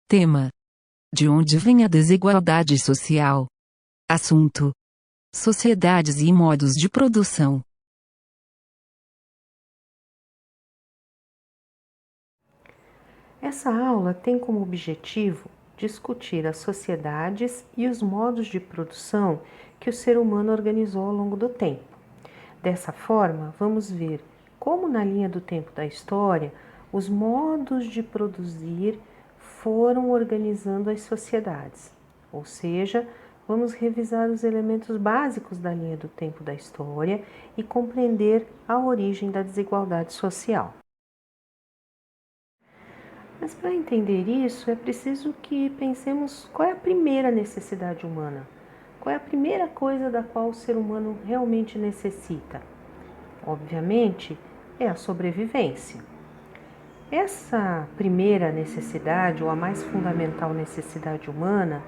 Tema: de onde vem a desigualdade social? Assunto: sociedades e modos de produção. Essa aula tem como objetivo discutir as sociedades e os modos de produção que o ser humano organizou ao longo do tempo. Dessa forma, vamos ver como, na linha do tempo da história, os modos de produzir foram organizando as sociedades. Ou seja, vamos revisar os elementos básicos da linha do tempo da história e compreender a origem da desigualdade social. Mas para entender isso, é preciso que pensemos qual é a primeira necessidade humana, qual é a primeira coisa da qual o ser humano realmente necessita. Obviamente, é a sobrevivência. Essa primeira necessidade, ou a mais fundamental necessidade humana,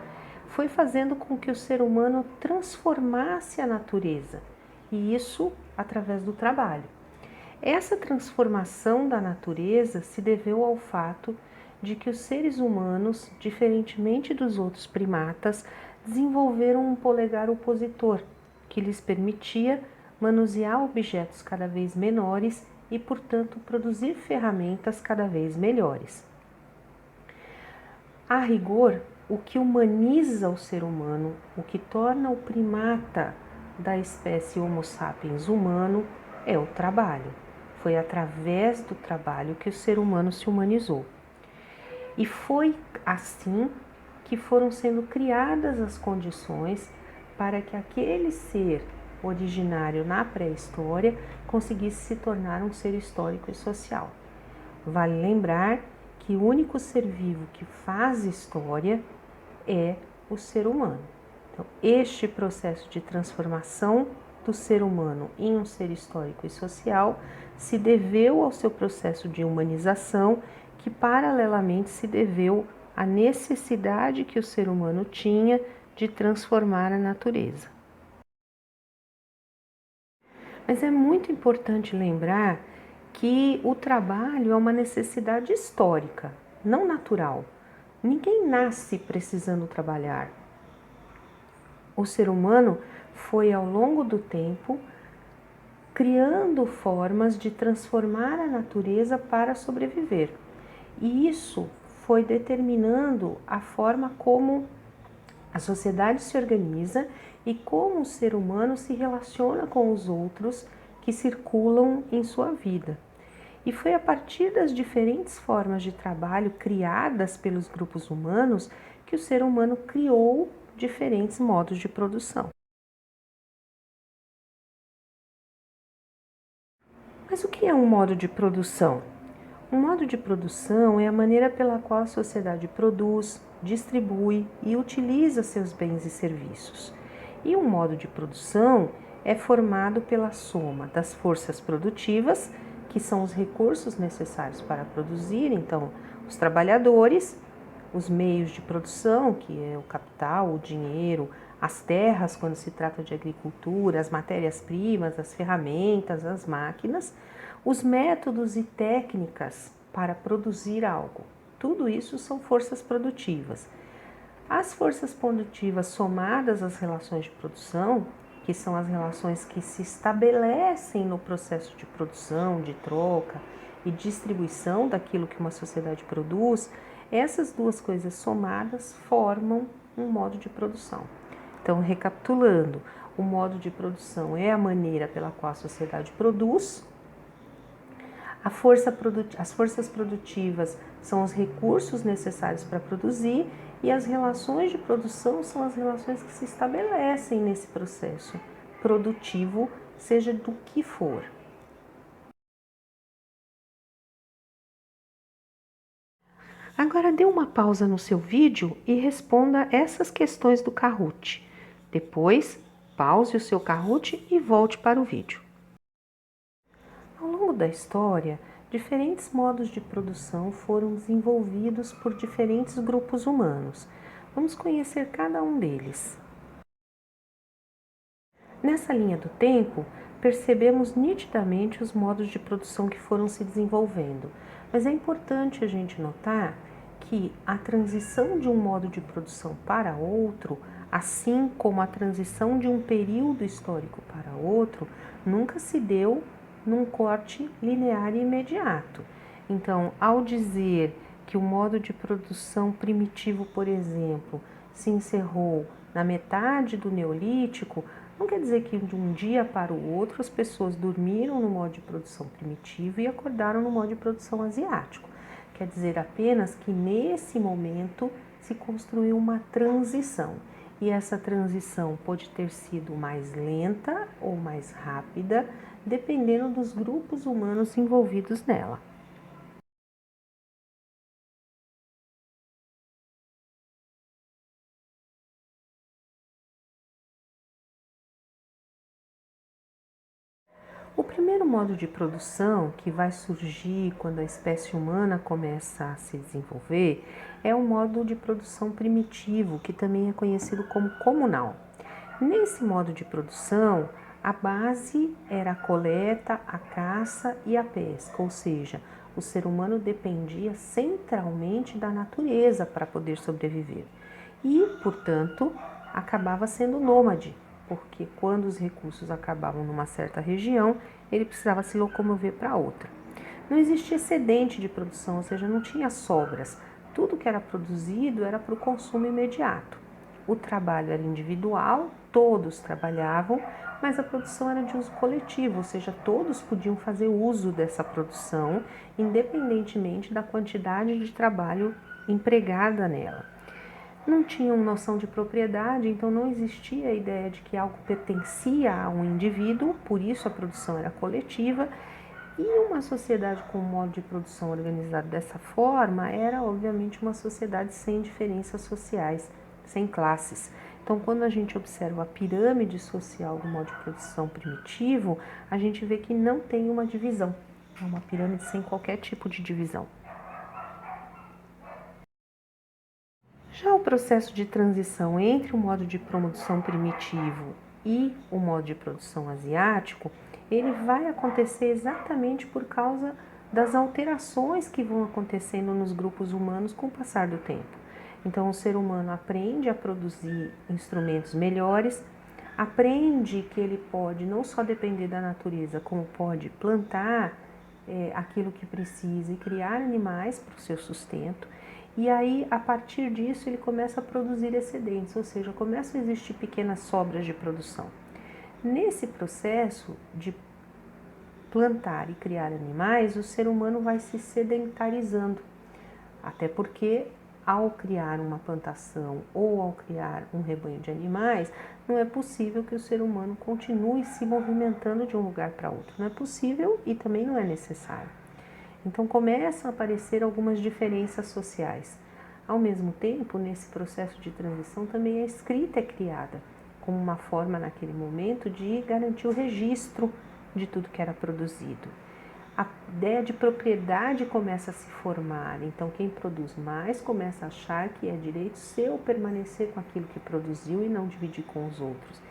foi fazendo com que o ser humano transformasse a natureza, e isso através do trabalho. Essa transformação da natureza se deveu ao fato de que os seres humanos, diferentemente dos outros primatas, desenvolveram um polegar opositor, que lhes permitia manusear objetos cada vez menores e, portanto, produzir ferramentas cada vez melhores. A rigor, o que humaniza o ser humano, o que torna o primata da espécie Homo sapiens humano, é o trabalho. Foi através do trabalho que o ser humano se humanizou. E foi assim que foram sendo criadas as condições para que aquele ser originário na pré-história conseguisse se tornar um ser histórico e social. Vale lembrar que o único ser vivo que faz história é o ser humano. Então, este processo de transformação do ser humano em um ser histórico e social se deveu ao seu processo de humanização, que paralelamente se deveu à necessidade que o ser humano tinha de transformar a natureza. Mas é muito importante lembrar que o trabalho é uma necessidade histórica, não natural. Ninguém nasce precisando trabalhar. O ser humano foi, ao longo do tempo, criando formas de transformar a natureza para sobreviver. E isso foi determinando a forma como a sociedade se organiza e como o ser humano se relaciona com os outros que circulam em sua vida. E foi a partir das diferentes formas de trabalho criadas pelos grupos humanos que o ser humano criou diferentes modos de produção. Mas o que é um modo de produção? Um modo de produção é a maneira pela qual a sociedade produz, distribui e utiliza seus bens e serviços. E um modo de produção é formado pela soma das forças produtivas, que são os recursos necessários para produzir, então, os trabalhadores, os meios de produção, que é o capital, o dinheiro, as terras, quando se trata de agricultura, as matérias-primas, as ferramentas, as máquinas, os métodos e técnicas para produzir algo. Tudo isso são forças produtivas. As forças produtivas somadas às relações de produção, que são as relações que se estabelecem no processo de produção, de troca e distribuição daquilo que uma sociedade produz, essas duas coisas somadas formam um modo de produção. Então, recapitulando, o modo de produção é a maneira pela qual a sociedade produz. As forças produtivas são os recursos necessários para produzir e as relações de produção são as relações que se estabelecem nesse processo produtivo, seja do que for. Agora dê uma pausa no seu vídeo e responda essas questões do Kahoot. Depois, pause o seu Kahoot e volte para o vídeo. Ao longo da história, diferentes modos de produção foram desenvolvidos por diferentes grupos humanos. Vamos conhecer cada um deles. Nessa linha do tempo, percebemos nitidamente os modos de produção que foram se desenvolvendo, mas é importante a gente notar que a transição de um modo de produção para outro, assim como a transição de um período histórico para outro, nunca se deu num corte linear e imediato. Então, ao dizer que o modo de produção primitivo, por exemplo, se encerrou na metade do Neolítico, não quer dizer que de um dia para o outro as pessoas dormiram no modo de produção primitivo e acordaram no modo de produção asiático. Quer dizer apenas que nesse momento se construiu uma transição. E essa transição pode ter sido mais lenta ou mais rápida, dependendo dos grupos humanos envolvidos nela. O primeiro modo de produção que vai surgir quando a espécie humana começa a se desenvolver é o modo de produção primitivo, que também é conhecido como comunal. Nesse modo de produção, a base era a coleta, a caça e a pesca, ou seja, o ser humano dependia centralmente da natureza para poder sobreviver e, portanto, acabava sendo nômade, porque quando os recursos acabavam numa certa região, ele precisava se locomover para outra. Não existia excedente de produção, ou seja, não tinha sobras. Tudo que era produzido era para o consumo imediato. O trabalho era individual, todos trabalhavam, mas a produção era de uso coletivo, ou seja, todos podiam fazer uso dessa produção, independentemente da quantidade de trabalho empregada nela. Não tinham noção de propriedade, então não existia a ideia de que algo pertencia a um indivíduo, por isso a produção era coletiva. E uma sociedade com um modo de produção organizado dessa forma era, obviamente, uma sociedade sem diferenças sociais, sem classes. Então, quando a gente observa a pirâmide social do modo de produção primitivo, a gente vê que não tem uma divisão, é uma pirâmide sem qualquer tipo de divisão. Já o processo de transição entre o modo de produção primitivo e o modo de produção asiático, ele vai acontecer exatamente por causa das alterações que vão acontecendo nos grupos humanos com o passar do tempo. Então, o ser humano aprende a produzir instrumentos melhores, aprende que ele pode não só depender da natureza, como pode plantar aquilo que precisa e criar animais para o seu sustento. E aí, a partir disso, ele começa a produzir excedentes, ou seja, começam a existir pequenas sobras de produção. Nesse processo de plantar e criar animais, o ser humano vai se sedentarizando, até porque ao criar uma plantação ou ao criar um rebanho de animais, não é possível que o ser humano continue se movimentando de um lugar para outro. Não é possível e também não é necessário. Então começam a aparecer algumas diferenças sociais. Ao mesmo tempo, nesse processo de transição, também a escrita é criada como uma forma naquele momento de garantir o registro de tudo que era produzido. A ideia de propriedade começa a se formar, então quem produz mais começa a achar que é direito seu permanecer com aquilo que produziu e não dividir com os outros.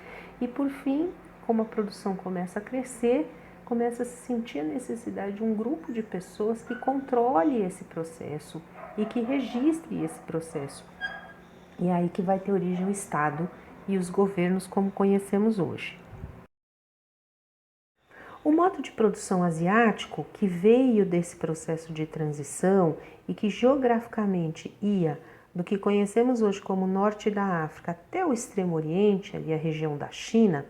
E por fim, como a produção começa a crescer, começa a se sentir a necessidade de um grupo de pessoas que controle esse processo e que registre esse processo. E é aí que vai ter origem o Estado e os governos como conhecemos hoje. O modo de produção asiático, que veio desse processo de transição e que geograficamente ia do que conhecemos hoje como norte da África até o extremo oriente, ali a região da China,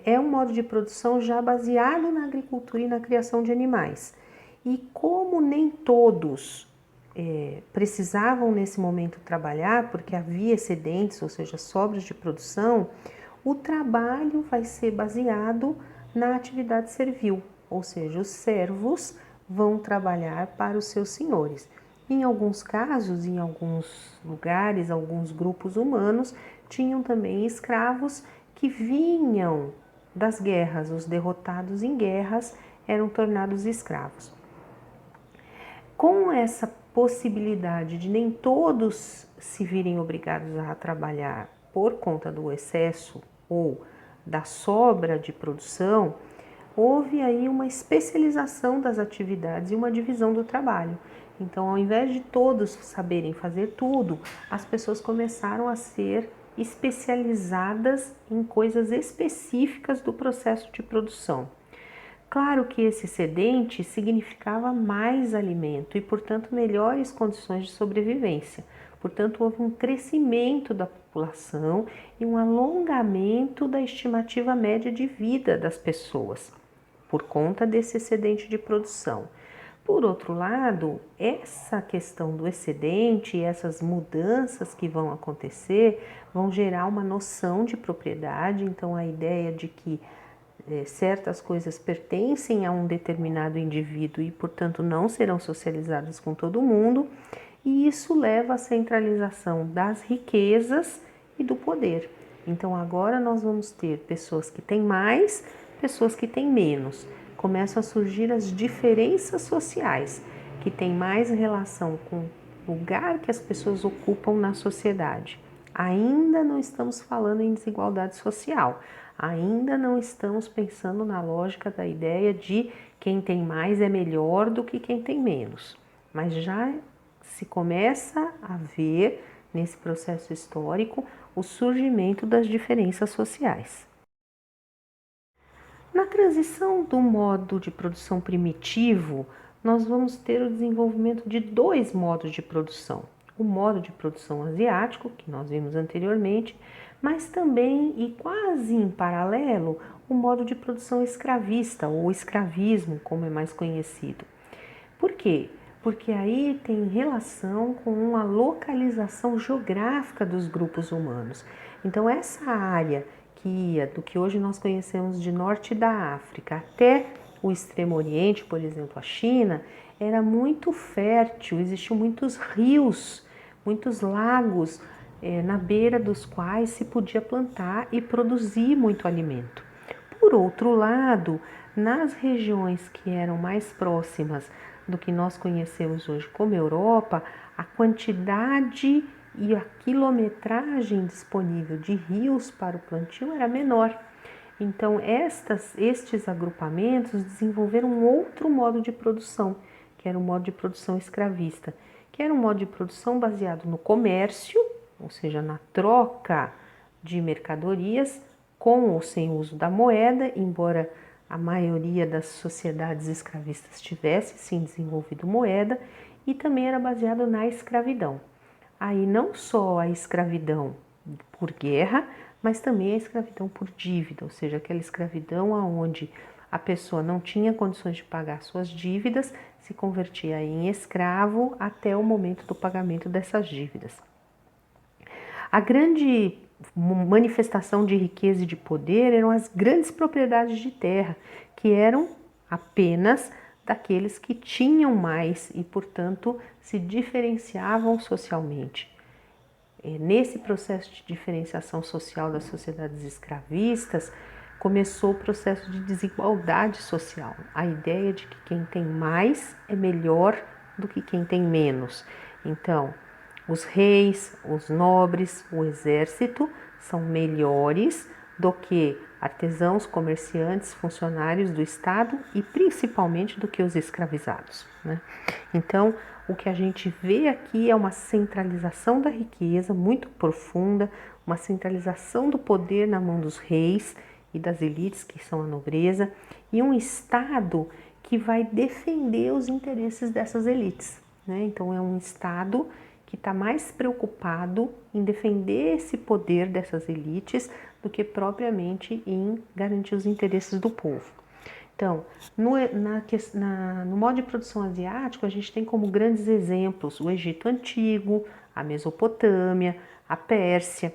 é um modo de produção já baseado na agricultura e na criação de animais. E como nem todos precisavam nesse momento trabalhar, porque havia excedentes, ou seja, sobras de produção, o trabalho vai ser baseado na atividade servil, ou seja, os servos vão trabalhar para os seus senhores. Em alguns casos, em alguns lugares, alguns grupos humanos tinham também escravos que vinham das guerras, os derrotados em guerras eram tornados escravos. Com essa possibilidade de nem todos se virem obrigados a trabalhar por conta do excesso ou da sobra de produção, houve aí uma especialização das atividades e uma divisão do trabalho. Então, ao invés de todos saberem fazer tudo, as pessoas começaram a ser especializadas em coisas específicas do processo de produção. Claro que esse excedente significava mais alimento e, portanto, melhores condições de sobrevivência. Portanto, houve um crescimento da população e um alongamento da estimativa média de vida das pessoas, por conta desse excedente de produção. Por outro lado, essa questão do excedente e essas mudanças que vão acontecer vão gerar uma noção de propriedade. Então, a ideia de que certas coisas pertencem a um determinado indivíduo e, portanto, não serão socializadas com todo mundo, e isso leva à centralização das riquezas e do poder. Então, agora nós vamos ter pessoas que têm mais, pessoas que têm menos. Começam a surgir as diferenças sociais, que têm mais relação com o lugar que as pessoas ocupam na sociedade. Ainda não estamos falando em desigualdade social, ainda não estamos pensando na lógica da ideia de quem tem mais é melhor do que quem tem menos, mas já se começa a ver nesse processo histórico o surgimento das diferenças sociais. Na transição do modo de produção primitivo, nós vamos ter o desenvolvimento de dois modos de produção. O modo de produção asiático, que nós vimos anteriormente, mas também e quase em paralelo, o modo de produção escravista ou escravismo, como é mais conhecido. Por quê? Porque aí tem relação com a localização geográfica dos grupos humanos. Então, essa área que ia do que hoje nós conhecemos de norte da África até o Extremo Oriente, por exemplo, a China, era muito fértil, existiam muitos rios, muitos lagos, na beira dos quais se podia plantar e produzir muito alimento. Por outro lado, nas regiões que eram mais próximas do que nós conhecemos hoje como Europa, a quantidade e a quilometragem disponível de rios para o plantio era menor. Então, estes agrupamentos desenvolveram um outro modo de produção, que era o modo de produção escravista, que era um modo de produção baseado no comércio, ou seja, na troca de mercadorias, com ou sem uso da moeda, embora a maioria das sociedades escravistas tivesse sim desenvolvido moeda, e também era baseado na escravidão. Aí não só a escravidão por guerra, mas também a escravidão por dívida, ou seja, aquela escravidão onde a pessoa não tinha condições de pagar suas dívidas, se convertia em escravo até o momento do pagamento dessas dívidas. A grande manifestação de riqueza e de poder eram as grandes propriedades de terra, que eram apenas daqueles que tinham mais e, portanto, se diferenciavam socialmente. Nesse processo de diferenciação social das sociedades escravistas, começou o processo de desigualdade social, a ideia de que quem tem mais é melhor do que quem tem menos. Então, os reis, os nobres, o exército são melhores do que artesãos, comerciantes, funcionários do Estado e principalmente do que os escravizados, né? Então, o que a gente vê aqui é uma centralização da riqueza muito profunda, uma centralização do poder na mão dos reis e das elites, que são a nobreza, e um Estado que vai defender os interesses dessas elites, né? Então, é um Estado que está mais preocupado em defender esse poder dessas elites do que propriamente em garantir os interesses do povo. Então, no modo de produção asiático, a gente tem como grandes exemplos o Egito Antigo, a Mesopotâmia, a Pérsia,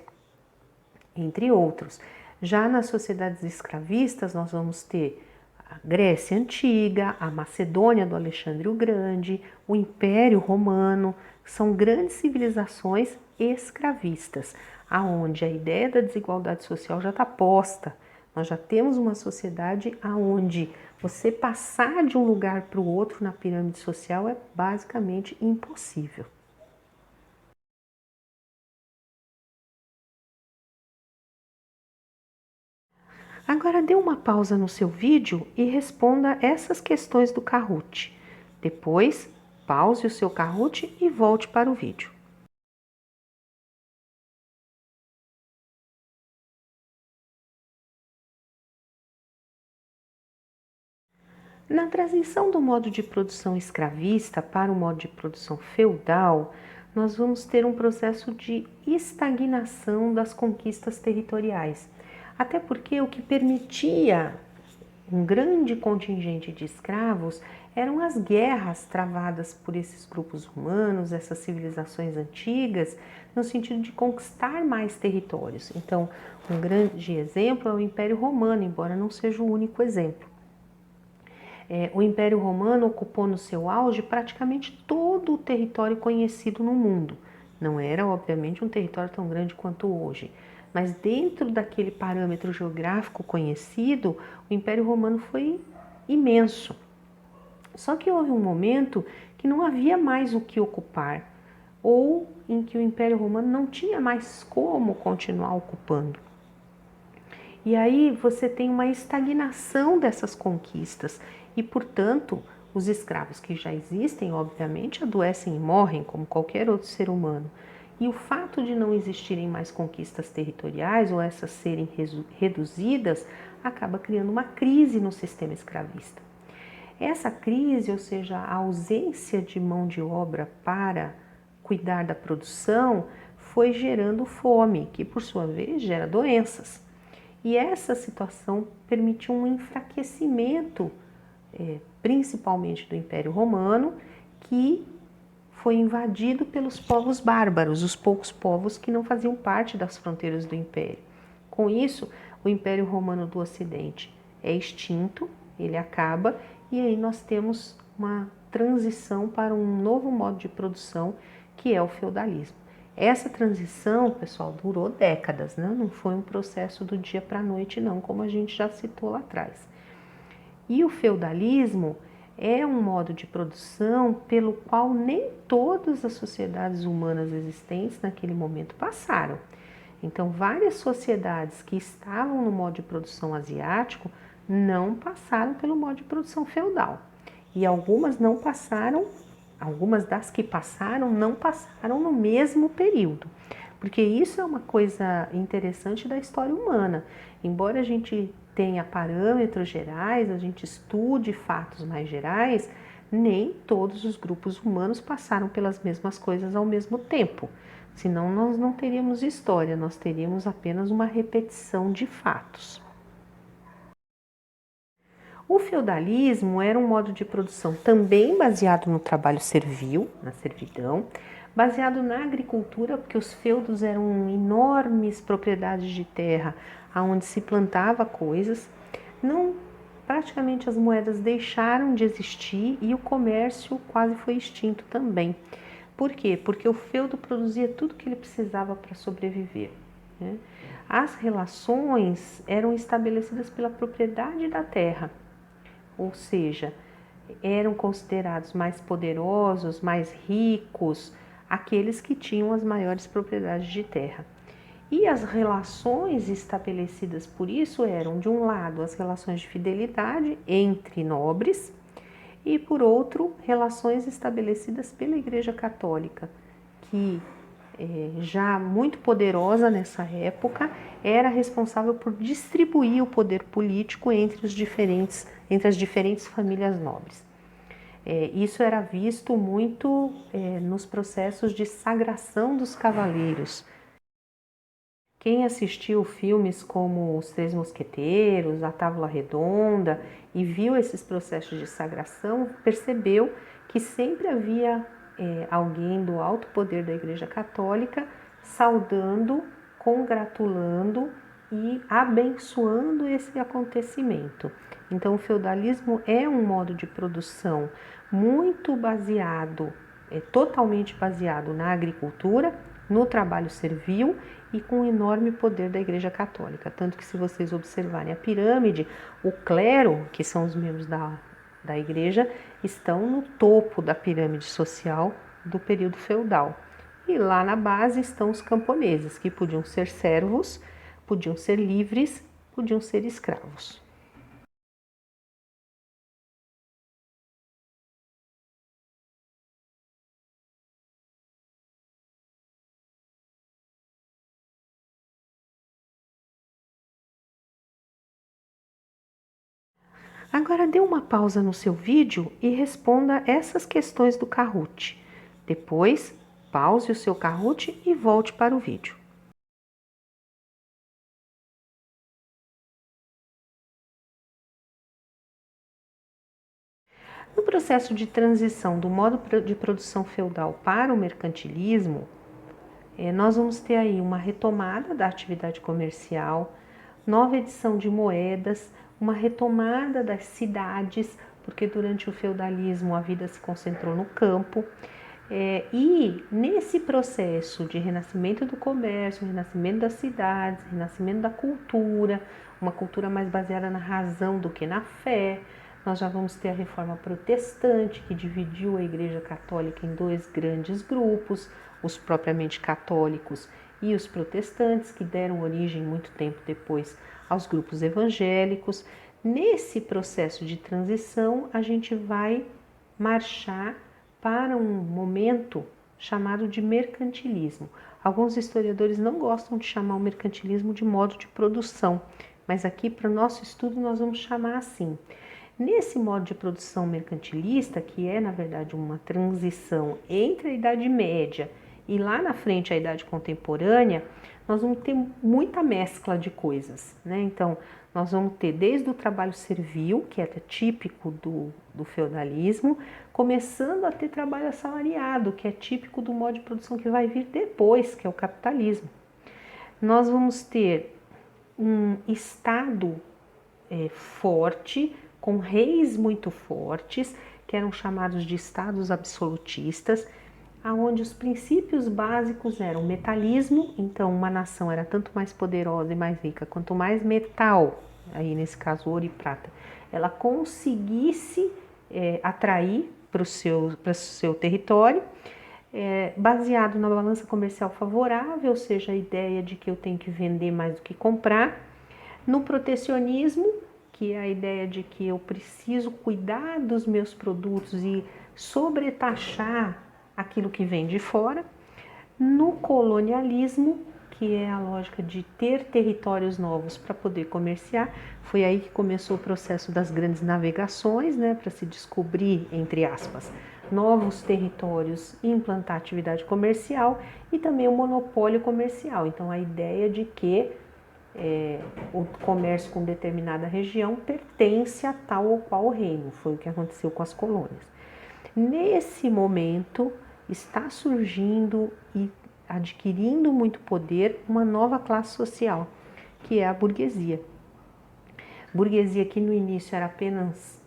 entre outros. Já nas sociedades escravistas, nós vamos ter a Grécia Antiga, a Macedônia do Alexandre o Grande, o Império Romano, são grandes civilizações escravistas, aonde a ideia da desigualdade social já está posta. Nós já temos uma sociedade aonde você passar de um lugar para o outro na pirâmide social é basicamente impossível. Agora dê uma pausa no seu vídeo e responda essas questões do Kahoot. Depois, Pause o seu Kahoot e volte para o vídeo. Na transição do modo de produção escravista para o modo de produção feudal, nós vamos ter um processo de estagnação das conquistas territoriais. Até porque o que permitia um grande contingente de escravos eram as guerras travadas por esses grupos humanos, essas civilizações antigas, no sentido de conquistar mais territórios. Então, um grande exemplo é o Império Romano, embora não seja o único exemplo. O Império Romano ocupou no seu auge praticamente todo o território conhecido no mundo. Não era, obviamente, um território tão grande quanto hoje, mas dentro daquele parâmetro geográfico conhecido, o Império Romano foi imenso. Só que houve um momento que não havia mais o que ocupar, ou em que o Império Romano não tinha mais como continuar ocupando. E aí você tem uma estagnação dessas conquistas e, portanto, os escravos que já existem, obviamente, adoecem e morrem como qualquer outro ser humano. E o fato de não existirem mais conquistas territoriais ou essas serem reduzidas acaba criando uma crise no sistema escravista. Essa crise, ou seja, a ausência de mão de obra para cuidar da produção, foi gerando fome, que por sua vez gera doenças. E essa situação permitiu um enfraquecimento, principalmente do Império Romano, que foi invadido pelos povos bárbaros, os poucos povos que não faziam parte das fronteiras do Império. Com isso, o Império Romano do Ocidente é extinto, ele acaba, e aí nós temos uma transição para um novo modo de produção, que é o feudalismo. Essa transição, pessoal, durou décadas, né? Não foi um processo do dia para a noite, não, como a gente já citou lá atrás. E o feudalismo é um modo de produção pelo qual nem todas as sociedades humanas existentes naquele momento passaram. Então, várias sociedades que estavam no modo de produção asiático não passaram pelo modo de produção feudal. E algumas não passaram. Algumas das que passaram não passaram no mesmo período, porque isso é uma coisa interessante da história humana. Embora a gente tenha parâmetros gerais, a gente estude fatos mais gerais, nem todos os grupos humanos passaram pelas mesmas coisas ao mesmo tempo. Senão nós não teríamos história, nós teríamos apenas uma repetição de fatos. O feudalismo era um modo de produção também baseado no trabalho servil, na servidão, baseado na agricultura, porque os feudos eram enormes propriedades de terra onde se plantava coisas. Praticamente as moedas deixaram de existir e o comércio quase foi extinto também. Por quê? Porque o feudo produzia tudo que ele precisava para sobreviver, né? As relações eram estabelecidas pela propriedade da terra, ou seja, eram considerados mais poderosos, mais ricos, aqueles que tinham as maiores propriedades de terra. E as relações estabelecidas por isso eram, de um lado, as relações de fidelidade entre nobres e, por outro, relações estabelecidas pela Igreja Católica, que já muito poderosa nessa época, era responsável por distribuir o poder político entre as diferentes famílias nobres. Isso era visto muito nos processos de sagração dos cavaleiros. Quem assistiu filmes como Os Três Mosqueteiros, A Távola Redonda e viu esses processos de sagração, percebeu que sempre havia alguém do alto poder da Igreja Católica saudando, congratulando e abençoando esse acontecimento. Então, o feudalismo é um modo de produção muito baseado, totalmente baseado na agricultura, no trabalho servil e com o enorme poder da Igreja Católica. Tanto que, se vocês observarem a pirâmide, o clero, que são os membros da igreja, estão no topo da pirâmide social do período feudal. E lá na base estão os camponeses, que podiam ser servos, podiam ser livres, podiam ser escravos. Agora dê uma pausa no seu vídeo e responda essas questões do Kahoot. Depois, pause o seu Kahoot e volte para o vídeo. No processo de transição do modo de produção feudal para o mercantilismo, nós vamos ter aí uma retomada da atividade comercial, nova edição de moedas, uma retomada das cidades, porque durante o feudalismo a vida se concentrou no campo. E nesse processo de renascimento do comércio, renascimento das cidades, renascimento da cultura, uma cultura mais baseada na razão do que na fé, nós já vamos ter a reforma protestante, que dividiu a Igreja Católica em dois grandes grupos, os propriamente católicos e os protestantes, que deram origem muito tempo depois aos grupos evangélicos. Nesse processo de transição, a gente vai marchar para um momento chamado de mercantilismo. Alguns historiadores não gostam de chamar o mercantilismo de modo de produção, mas aqui para o nosso estudo nós vamos chamar assim. Nesse modo de produção mercantilista, que é na verdade uma transição entre a Idade Média e lá na frente a Idade Contemporânea, nós vamos ter muita mescla de coisas, né? Então, nós vamos ter desde o trabalho servil, que é típico do feudalismo, começando a ter trabalho assalariado, que é típico do modo de produção que vai vir depois, que é o capitalismo. Nós vamos ter um Estado forte, com reis muito fortes, que eram chamados de estados absolutistas, aonde os princípios básicos eram metalismo, então uma nação era tanto mais poderosa e mais rica, quanto mais metal, aí nesse caso ouro e prata, ela conseguisse atrair para o seu território, baseado na balança comercial favorável, ou seja, a ideia de que eu tenho que vender mais do que comprar, no protecionismo, que é a ideia de que eu preciso cuidar dos meus produtos e sobretaxar aquilo que vem de fora, no colonialismo, que é a lógica de ter territórios novos para poder comerciar. Foi aí que começou o processo das grandes navegações, né, para se descobrir, entre aspas, novos territórios e implantar atividade comercial, e também o monopólio comercial. Então, a ideia de que o comércio com determinada região pertence a tal ou qual reino. Foi o que aconteceu com as colônias. Nesse momento, está surgindo e adquirindo muito poder uma nova classe social, que é a burguesia. Burguesia que no início era apenas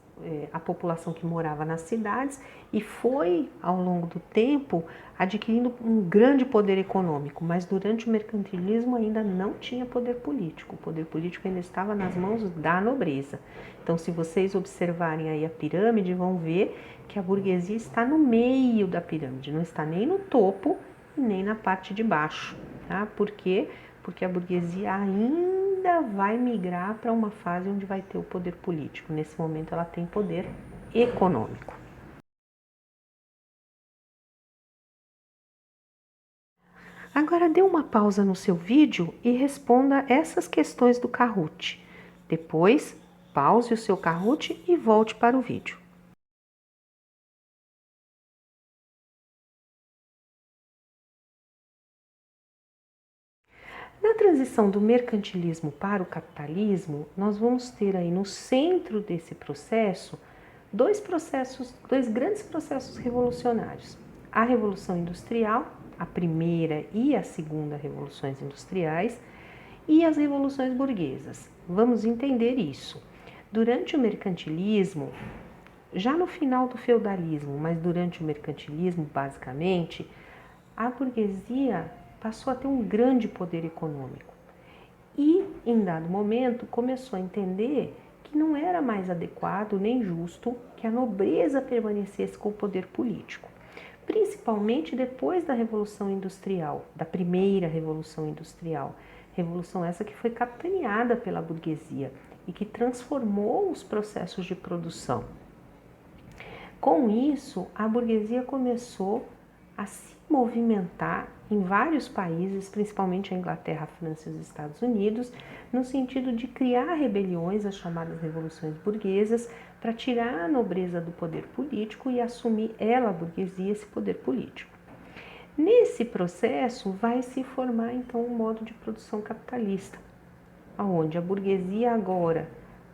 a população que morava nas cidades e foi, ao longo do tempo, adquirindo um grande poder econômico, mas durante o mercantilismo ainda não tinha poder político. O poder político ainda estava nas mãos da nobreza. Então, se vocês observarem aí a pirâmide, vão ver que a burguesia está no meio da pirâmide, não está nem no topo e nem na parte de baixo, tá? Por quê? Porque a burguesia ainda vai migrar para uma fase onde vai ter o poder político. Nesse momento ela tem poder econômico. Agora dê uma pausa no seu vídeo e responda essas questões do Kahoot. Depois, pause o seu Kahoot e volte para o vídeo. Na transição do mercantilismo para o capitalismo, nós vamos ter aí no centro desse processo dois grandes processos revolucionários. A Revolução Industrial, a primeira e a segunda revoluções industriais, e as revoluções burguesas. Vamos entender isso. Durante o mercantilismo, já no final do feudalismo, mas durante o mercantilismo, basicamente, a burguesia passou a ter um grande poder econômico e, em dado momento, começou a entender que não era mais adequado nem justo que a nobreza permanecesse com o poder político, principalmente depois da Revolução Industrial, da primeira Revolução Industrial, revolução essa que foi capitaneada pela burguesia e que transformou os processos de produção. Com isso, a burguesia começou a se movimentar em vários países, principalmente a Inglaterra, a França e os Estados Unidos, no sentido de criar rebeliões, as chamadas revoluções burguesas, para tirar a nobreza do poder político e assumir ela, a burguesia, esse poder político. Nesse processo vai se formar então um modo de produção capitalista, onde a burguesia agora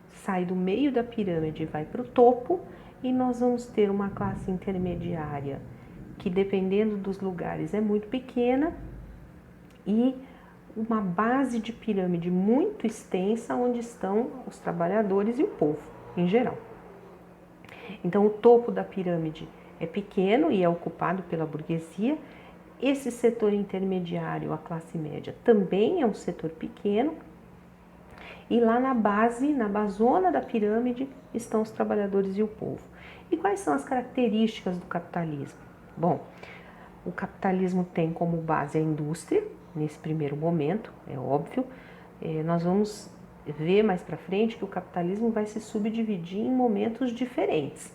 sai do meio da pirâmide e vai para o topo, e nós vamos ter uma classe intermediária que, dependendo dos lugares, é muito pequena, e uma base de pirâmide muito extensa, onde estão os trabalhadores e o povo em geral. Então, o topo da pirâmide é pequeno e é ocupado pela burguesia. Esse setor intermediário, a classe média, também é um setor pequeno. E lá na base, na basona da pirâmide, estão os trabalhadores e o povo. E quais são as características do capitalismo? Bom, o capitalismo tem como base a indústria, nesse primeiro momento, é óbvio. Nós vamos ver mais para frente que o capitalismo vai se subdividir em momentos diferentes.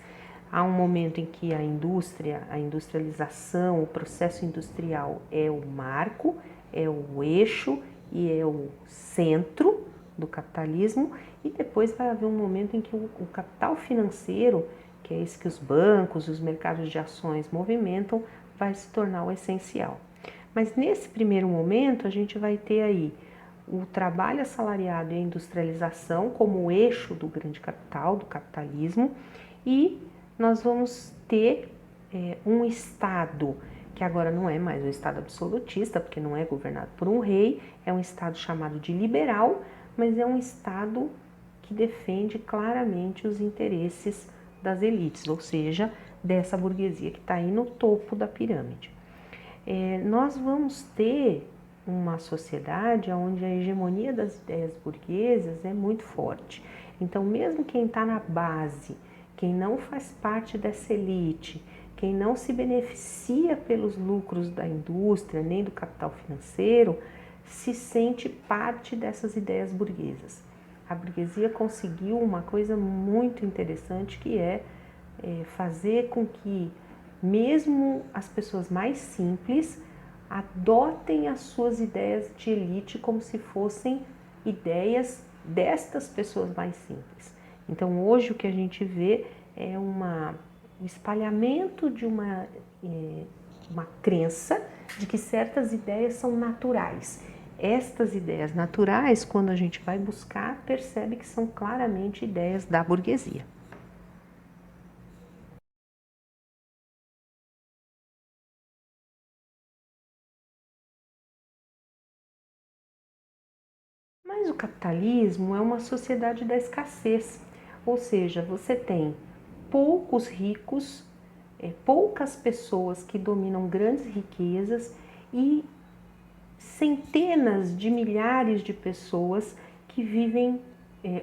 Há um momento em que a indústria, a industrialização, o processo industrial é o marco, é o eixo e é o centro do capitalismo, e depois vai haver um momento em que o capital financeiro, que é esse que os bancos e os mercados de ações movimentam, vai se tornar o essencial. Mas nesse primeiro momento a gente vai ter aí o trabalho assalariado e a industrialização como o eixo do grande capital, do capitalismo, e nós vamos ter um Estado que agora não é mais um Estado absolutista, porque não é governado por um rei, é um Estado chamado de liberal, mas é um Estado que defende claramente os interesses das elites, ou seja, dessa burguesia que está aí no topo da pirâmide. Nós vamos ter uma sociedade onde a hegemonia das ideias burguesas é muito forte. Então, mesmo quem está na base, quem não faz parte dessa elite, quem não se beneficia pelos lucros da indústria nem do capital financeiro, se sente parte dessas ideias burguesas. A burguesia conseguiu uma coisa muito interessante, que é fazer com que mesmo as pessoas mais simples adotem as suas ideias de elite como se fossem ideias destas pessoas mais simples. Então hoje o que a gente vê é um espalhamento de uma crença de que certas ideias são naturais. Estas ideias naturais, quando a gente vai buscar, percebe que são claramente ideias da burguesia. Mas o capitalismo é uma sociedade da escassez, ou seja, você tem poucos ricos, poucas pessoas que dominam grandes riquezas e centenas de milhares de pessoas que vivem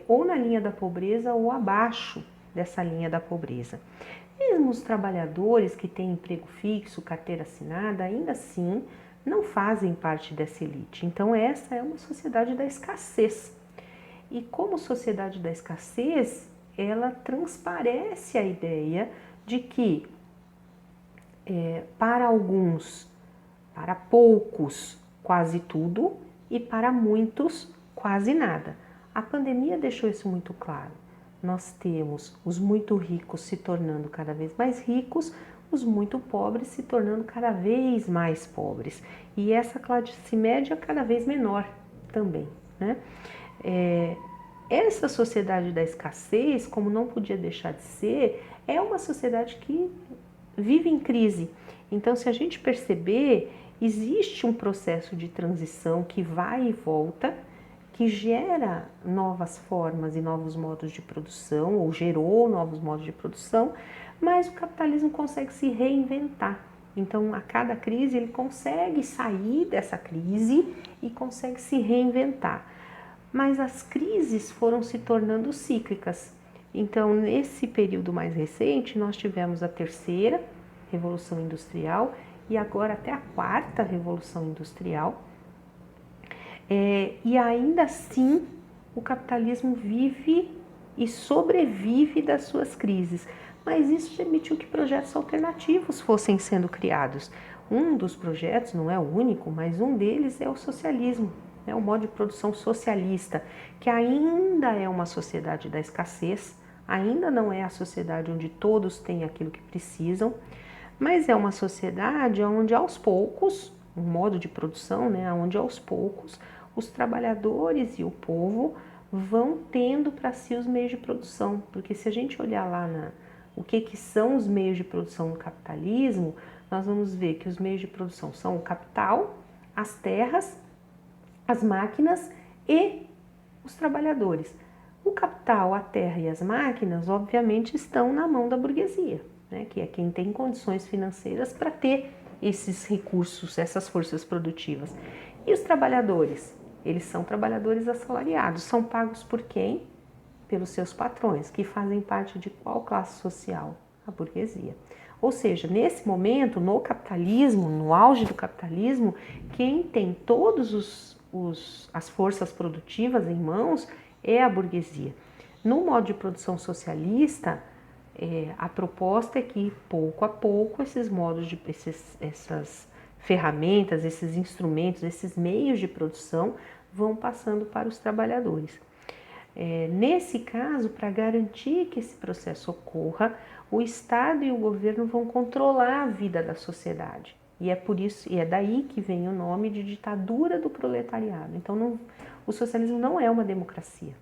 ou na linha da pobreza ou abaixo dessa linha da pobreza. Mesmo os trabalhadores que têm emprego fixo, carteira assinada, ainda assim não fazem parte dessa elite. Então essa é uma sociedade da escassez. E como sociedade da escassez, ela transparece a ideia de que para alguns, para poucos, quase tudo, e para muitos, quase nada. A pandemia deixou isso muito claro. Nós temos os muito ricos se tornando cada vez mais ricos, os muito pobres se tornando cada vez mais pobres. E essa classe média cada vez menor também, né? Essa sociedade da escassez, como não podia deixar de ser, é uma sociedade que vive em crise. Então, se a gente perceber, existe um processo de transição que vai e volta, que gera novas formas e novos modos de produção, ou gerou novos modos de produção, mas o capitalismo consegue se reinventar. Então, a cada crise, ele consegue sair dessa crise e consegue se reinventar. Mas as crises foram se tornando cíclicas. Então, nesse período mais recente, nós tivemos a terceira Revolução Industrial e agora até a quarta Revolução Industrial. E ainda assim, o capitalismo vive e sobrevive das suas crises. Mas isso permitiu que projetos alternativos fossem sendo criados. Um dos projetos, não é o único, mas um deles é o socialismo, o modo de produção socialista, que ainda é uma sociedade da escassez, ainda não é a sociedade onde todos têm aquilo que precisam, mas é uma sociedade onde aos poucos, um modo de produção, onde aos poucos os trabalhadores e o povo vão tendo para si os meios de produção, porque se a gente olhar lá o que são os meios de produção no capitalismo, nós vamos ver que os meios de produção são o capital, as terras, as máquinas e os trabalhadores. O capital, a terra e as máquinas, obviamente, estão na mão da burguesia, que é quem tem condições financeiras para ter esses recursos, essas forças produtivas. E os trabalhadores? Eles são trabalhadores assalariados. São pagos por quem? Pelos seus patrões, que fazem parte de qual classe social? A burguesia. Ou seja, nesse momento, no capitalismo, no auge do capitalismo, quem tem todas as forças produtivas em mãos é a burguesia. No modo de produção socialista, a proposta é que, pouco a pouco, esses modos, essas ferramentas, esses instrumentos, esses meios de produção vão passando para os trabalhadores. Nesse caso, para garantir que esse processo ocorra, o Estado e o governo vão controlar a vida da sociedade. E é por isso, e é daí que vem o nome de ditadura do proletariado. Então, o socialismo não é uma democracia,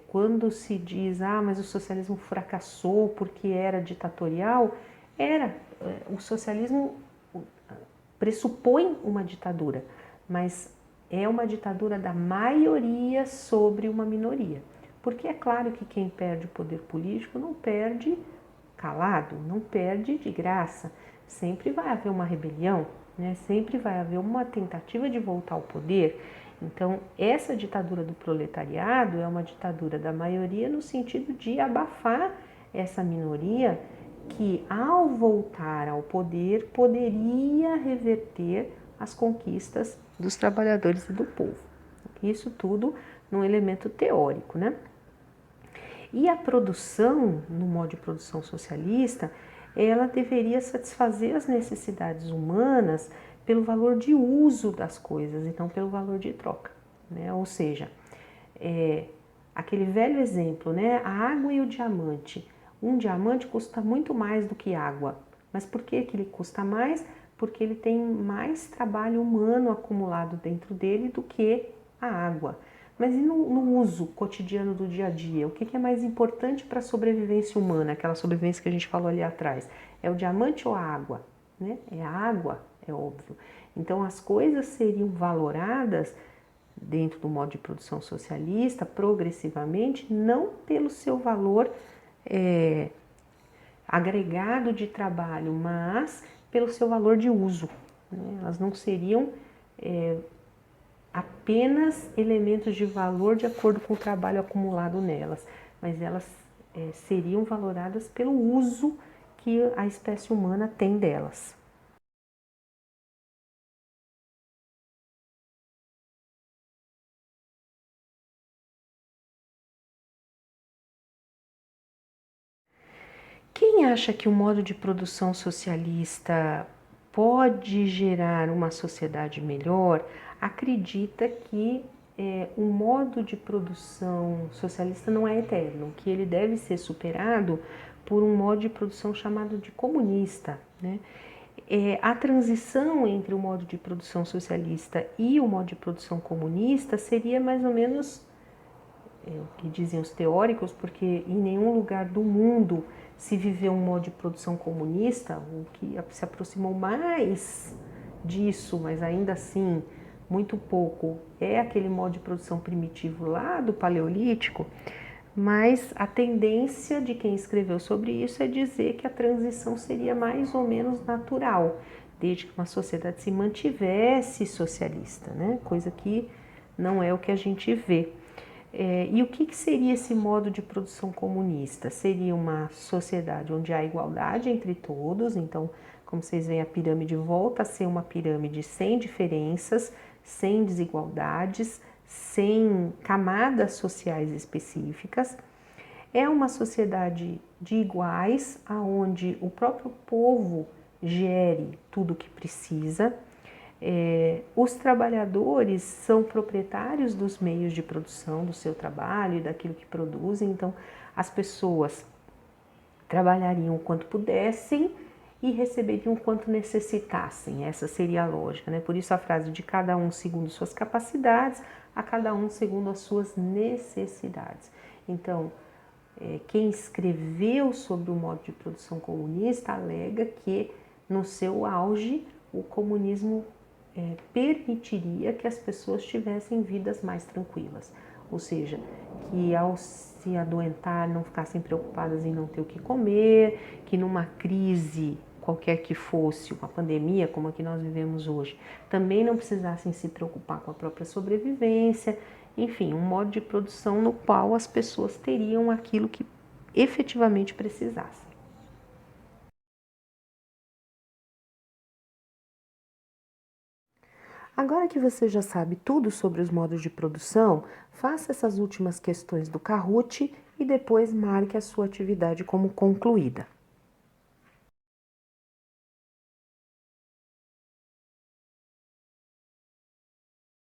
quando se diz, mas o socialismo fracassou porque era ditatorial, o socialismo pressupõe uma ditadura, mas é uma ditadura da maioria sobre uma minoria. Porque é claro que quem perde o poder político não perde calado, não perde de graça. Sempre vai haver uma rebelião, sempre vai haver uma tentativa de voltar ao poder. Então, essa ditadura do proletariado é uma ditadura da maioria no sentido de abafar essa minoria que, ao voltar ao poder, poderia reverter as conquistas dos trabalhadores e do povo. Isso tudo num elemento teórico, E a produção, no modo de produção socialista, ela deveria satisfazer as necessidades humanas pelo valor de uso das coisas e não pelo valor de troca, Ou seja, aquele velho exemplo, a água e o diamante. Um diamante custa muito mais do que água. Mas por que ele custa mais? Porque ele tem mais trabalho humano acumulado dentro dele do que a água. Mas e no uso cotidiano do dia a dia? O que é mais importante para a sobrevivência humana? Aquela sobrevivência que a gente falou ali atrás. É o diamante ou a água? É a água, é óbvio. Então, as coisas seriam valoradas dentro do modo de produção socialista, progressivamente, não pelo seu valor agregado de trabalho, mas pelo seu valor de uso. Elas não seriam apenas elementos de valor de acordo com o trabalho acumulado nelas, mas elas seriam valoradas pelo uso que a espécie humana tem delas. Quem acha que o modo de produção socialista pode gerar uma sociedade melhor, acredita que o modo de produção socialista não é eterno, que ele deve ser superado por um modo de produção chamado de comunista, a transição entre o modo de produção socialista e o modo de produção comunista seria mais ou menos o que dizem os teóricos, porque em nenhum lugar do mundo se viveu um modo de produção comunista. O que se aproximou mais disso, mas ainda assim muito pouco, é aquele modo de produção primitivo lá do Paleolítico, mas a tendência de quem escreveu sobre isso é dizer que a transição seria mais ou menos natural, desde que uma sociedade se mantivesse socialista, Coisa que não é o que a gente vê. E o que seria esse modo de produção comunista? Seria uma sociedade onde há igualdade entre todos, então, como vocês veem, a pirâmide volta a ser uma pirâmide sem diferenças, sem desigualdades, sem camadas sociais específicas. É uma sociedade de iguais, onde o próprio povo gere tudo o que precisa. Os trabalhadores são proprietários dos meios de produção do seu trabalho e daquilo que produzem, então as pessoas trabalhariam o quanto pudessem e receberiam o quanto necessitassem. Essa seria a lógica, né? Por isso a frase de cada um segundo suas capacidades, a cada um segundo as suas necessidades. Então, quem escreveu sobre o modo de produção comunista alega que no seu auge o comunismo permitiria que as pessoas tivessem vidas mais tranquilas, ou seja, que ao se adoentar não ficassem preocupadas em não ter o que comer, que numa crise qualquer que fosse, uma pandemia como a que nós vivemos hoje, também não precisassem se preocupar com a própria sobrevivência, enfim, um modo de produção no qual as pessoas teriam aquilo que efetivamente precisassem. Agora que você já sabe tudo sobre os modos de produção, faça essas últimas questões do Kahoot e depois marque a sua atividade como concluída.